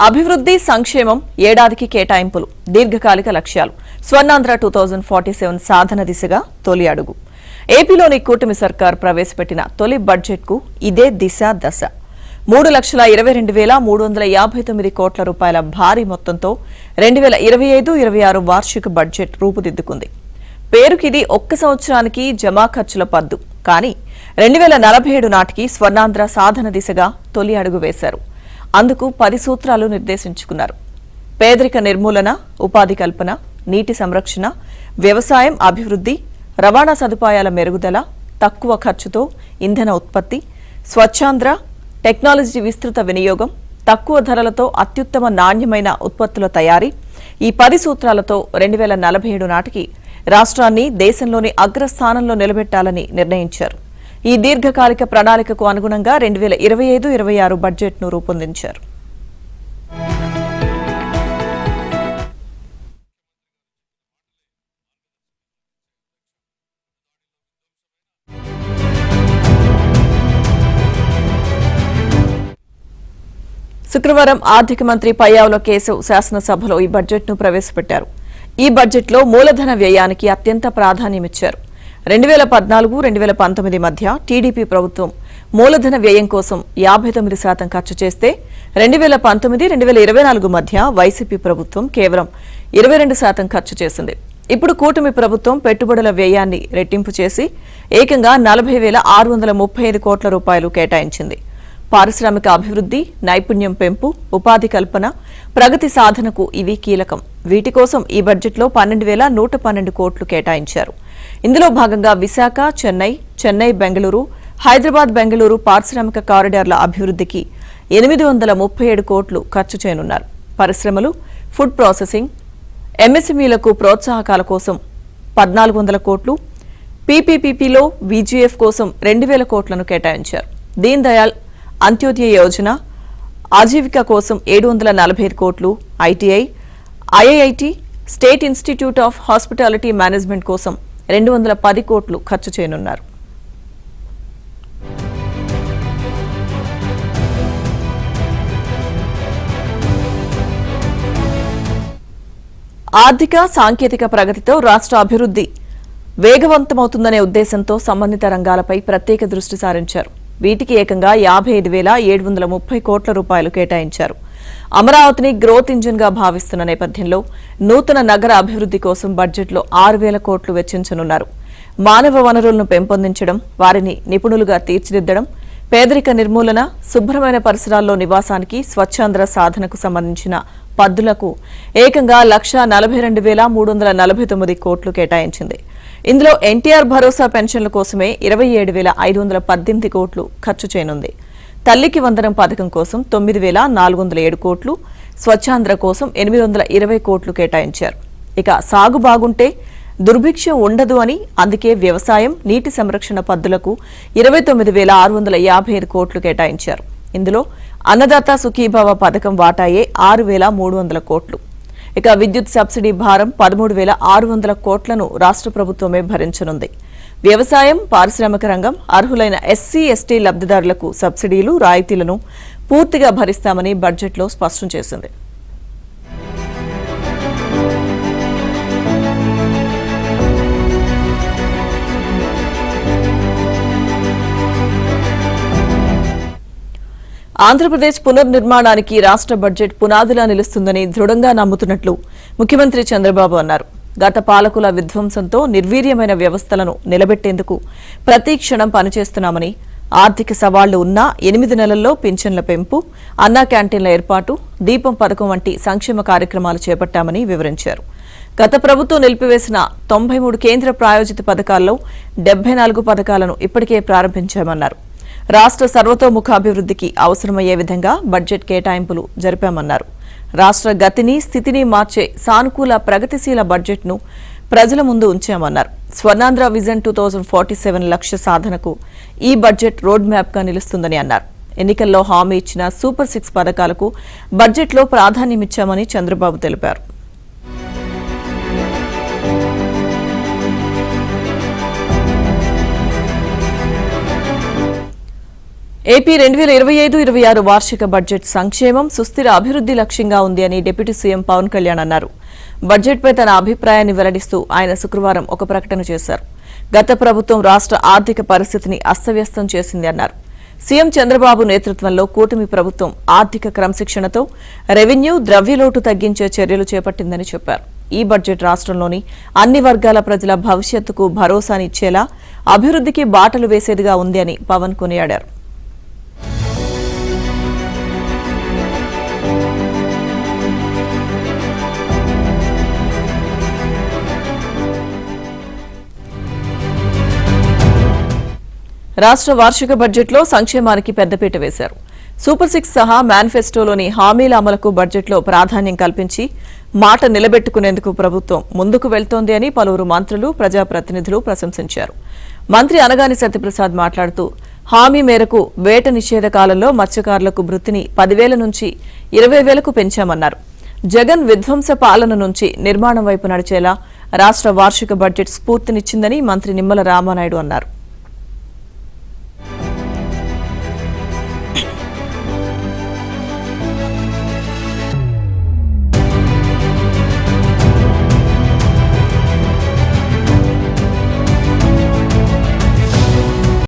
అభివృద్ధి సంక్షేమం ఏడాదికి కేటాయింపులు దీర్ఘకాలిక లక్ష్యాలు స్వర్ణాంధ్ర 2047 సాధన దిశగా తొలి అడుగు ఏపీలోని కూటమి సర్కార్ ప్రవేశపెట్టిన తొలి బడ్జెట్కు ఇదే దిశ దశ 3,22,359 కోట్ల రూపాయల భారీ మొత్తంతో 2025-26 వార్షిక బడ్జెట్ రూపుదిద్దుకుంది. పేరుకిది ఒక్క సంవత్సరానికి జమా ఖర్చుల పద్దు. కానీ 2047 నాటికి స్వర్ణాంధ్ర సాధన దిశగా తొలి అడుగు వేశారు. అందుకు 10 సూత్రాలు నిర్దేశించుకున్నారు. పేదరిక నిర్మూలన, ఉపాధి కల్పన, నీటి సంరక్షణ, వ్యవసాయం అభివృద్ధి, రవాణా సదుపాయాల మెరుగుదల, తక్కువ ఖర్చుతో ఇంధన ఉత్పత్తి, స్వచ్ఛాంధ్ర, టెక్నాలజీ విస్తృత వినియోగం, తక్కువ ధరలతో అత్యుత్తమ నాణ్యమైన ఉత్పత్తుల తయారీ. ఈ 10 సూత్రాలతో 2047 నాటికి రాష్ట్రాన్ని దేశంలోని అగ్రస్థానంలో నిలబెట్టాలని నిర్ణయించారు. ఈ దీర్ఘకాలిక ప్రణాళికకు అనుగుణంగా 2025-26 బడ్జెట్ను రూపొందించారు. శుక్రవారం ఆర్థిక మంత్రి పయ్యావుల కేశవ్ శాసనసభలో ఈ బడ్జెట్ను ప్రవేశపెట్టారు. ఈ బడ్జెట్లో మూలధన వ్యయానికి అత్యంత ప్రాధాన్యమిచ్చారు. 2014-2019 మధ్య టీడీపీ ప్రభుత్వం మూలధన వ్యయం కోసం 59% ఖర్చు చేస్తే 2019-2024 మధ్య వైసీపీ ప్రభుత్వం కేవలం 22% ఖర్చు చేసింది. ఇప్పుడు కూటమి ప్రభుత్వం పెట్టుబడుల వ్యయాన్ని రెట్టింపు చేసి ఏకంగా 40,635 కోట్ల రూపాయలు కేటాయించింది. పారిశ్రామిక అభివృద్ధి, నైపుణ్యం పెంపు, ఉపాధి కల్పన, ప్రగతి సాధనకు ఇవి కీలకం. వీటి కోసం ఈ బడ్జెట్లో 12,112 కోట్లు కేటాయించారు. ఇందులో భాగంగా విశాఖ, చెన్నై బెంగళూరు, హైదరాబాద్ బెంగళూరు పారిశ్రామిక కారిడార్ల అభివృద్ధికి 837 కోట్లు ఖర్చు చేయనున్నారు. పరిశ్రమలు, ఫుడ్ ప్రాసెసింగ్, ఎంఎస్ఎంఈలకు ప్రోత్సాహకాల కోసం 1,400 కోట్లు, పీపీపీలో వీజీఎఫ్ కోసం 2,000 కోట్లను కేటాయించారు. దీన్ దయాళ్ అంత్యోదయ యోజన, ఆజీవిక కోసం 745 కోట్లు, ITI, IIIT, state institute of hospitality management కోసం 210 కోట్లు ఖర్చు చేయనున్నారు. ఆర్థిక సాంకేతిక ప్రగతితో రాష్ట్ర అభివృద్ధి వేగవంతమవుతుందనే ఉద్దేశంతో సంబంధిత రంగాలపై ప్రత్యేక దృష్టి సారించారు. వీటికి ఏకంగా 55,730 కోట్ల రూపాయలు కేటాయించారు. అమరావతిని గ్రోత్ ఇంజిన్ గా భావిస్తున్న నేపథ్యంలో నూతన నగర అభివృద్ధి కోసం బడ్జెట్లో 6,000 కోట్లు వెచ్చించనున్నారు. మానవ వనరులను పెంపొందించడం, వారిని నిపుణులుగా తీర్చిదిద్దడం, పేదరిక నిర్మూలన, శుభ్రమైన పరిసరాల్లో నివాసానికి స్వచ్ఛాంధ్ర సాధనకు సంబంధించిన పద్దులకు ఏకంగా 1,42,349 కోట్లు కేటాయించింది. ఇందులో ఎన్టీఆర్ భరోసా పెన్షన్ల కోసమే 27,518 కోట్లు ఖర్చు చేయనుంది. తల్లికి వందనం పథకం కోసం 9,407 కోట్లు, స్వచ్ఛాంధ్ర కోసం 820 కోట్లు కేటాయించారు. ఇక సాగు బాగుంటే దుర్భిక్షం ఉండదు అని అందుకే వ్యవసాయం, నీటి సంరక్షణ పద్దులకు 29,655 కోట్లు కేటాయించారు. ఇందులో అన్నదాత సుఖీభవ పథకం వాటాయే 6,300 కోట్లు. ఇక విద్యుత్ సబ్సిడీ భారం 13,600 కోట్లను రాష్ట్ర ప్రభుత్వమే భరించనుంది. వ్యవసాయం, పారిశ్రామిక రంగం, అర్హులైన ఎస్సీ, ఎస్టీ లబ్ధిదారులకు సబ్సిడీలు, రాయితీలను పూర్తిగా భరిస్తామని బడ్జెట్లో స్పష్టం చేసింది. ఆంధ్రప్రదేశ్ పునర్నిర్మాణానికి రాష్ట్ర బడ్జెట్ పునాదిలా నిలుస్తుందని దృఢంగా నమ్ముతున్నట్లు ముఖ్యమంత్రి చంద్రబాబు అన్నారు. గత పాలకుల విధ్వంసంతో నిర్వీర్యమైన వ్యవస్థలను నిలబెట్టేందుకు ప్రతి క్షణం పనిచేస్తున్నామని, ఆర్థిక సవాళ్లు ఉన్నా 8 నెలల్లో పింఛన్ల పెంపు, అన్నా క్యాంటీన్ల ఏర్పాటు, దీపం పథకం వంటి సంక్షేమ కార్యక్రమాలు చేపట్టామని వివరించారు. గత ప్రభుత్వం నిలిపివేసిన 93 కేంద్ర ప్రాయోజిత పథకాల్లో 74 పథకాలను ఇప్పటికే ప్రారంభించామన్నారు. రాష్ట్ర సర్వతోముఖ అభివృద్ధికి అవసరమయ్యే విధంగా బడ్జెట్ కేటాయింపులు జరిపామన్నారు. రాష్ట్ర గతిని, స్థితిని మార్చే సానుకూల ప్రగతిశీల బడ్జెట్ను ప్రజల ముందు ఉంచామన్నారు. స్వర్ణాంధ్ర విజన్ 2047 లక్ష్య సాధనకు ఈ బడ్జెట్ రోడ్ మ్యాప్ గా నిలుస్తుందని అన్నారు. ఎన్నికల్లో హామీ ఇచ్చిన సూపర్ 6 పథకాలకు బడ్జెట్లో ప్రాధాన్యమిచ్చామని చంద్రబాబు తెలిపారు. ఏపీ 2025-26 వార్షిక బడ్జెట్ సంక్షేమం, సుస్థిర అభివృద్ధి లక్ష్యంగా ఉంది అని డిప్యూటీ సీఎం పవన్ కళ్యాణ్ అన్నారు. బడ్జెట్పై తన అభిప్రాయాన్ని వెల్లడిస్తూ ఆయన శుక్రవారం ఒక ప్రకటన చేశారు. గత ప్రభుత్వం రాష్ట్ర ఆర్థిక పరిస్థితిని అస్తవ్యస్తం చేసింది అన్నారు. సీఎం చంద్రబాబు నేతృత్వంలో కూటమి ప్రభుత్వం ఆర్థిక క్రమశిక్షణతో రెవెన్యూ, ద్రవ్యలోటు తగ్గించే చర్యలు చేపట్టిందని చెప్పారు. ఈ బడ్జెట్ రాష్ట్రంలోని అన్ని వర్గాల ప్రజల భవిష్యత్తుకు భరోసానిచ్చేలా అభివృద్ధికి బాటలు వేసేదిగా ఉంది అని పవన్ కొనియాడారు. రాష్ట్ర వార్షిక బడ్జెట్లో సంక్షేమానికి పెద్దపీట వేశారు. సూపర్ 6 సహా మేనిఫెస్టోలోని హామీల అమలుకు బడ్జెట్లో ప్రాధాన్యం కల్పించి మాట నిలబెట్టుకునేందుకు ప్రభుత్వం ముందుకు వెళ్తోంది అని పలువురు మంత్రులు, ప్రజాప్రతినిధులు ప్రశంసించారు. మంత్రి అనగాని సత్యప్రసాద్ మాట్లాడుతూ హామీ మేరకు వేట నిషేధ కాలంలో మత్స్యకారులకు వృత్తిని 10,000 నుంచి 20,000కు పెంచామన్నారు. జగన్ విధ్వంస పాలన నుంచి నిర్మాణం వైపు నడిచేలా రాష్ట్ర వార్షిక బడ్జెట్ స్ఫూర్తినిచ్చిందని మంత్రి నిమ్మల రామానాయుడు అన్నారు.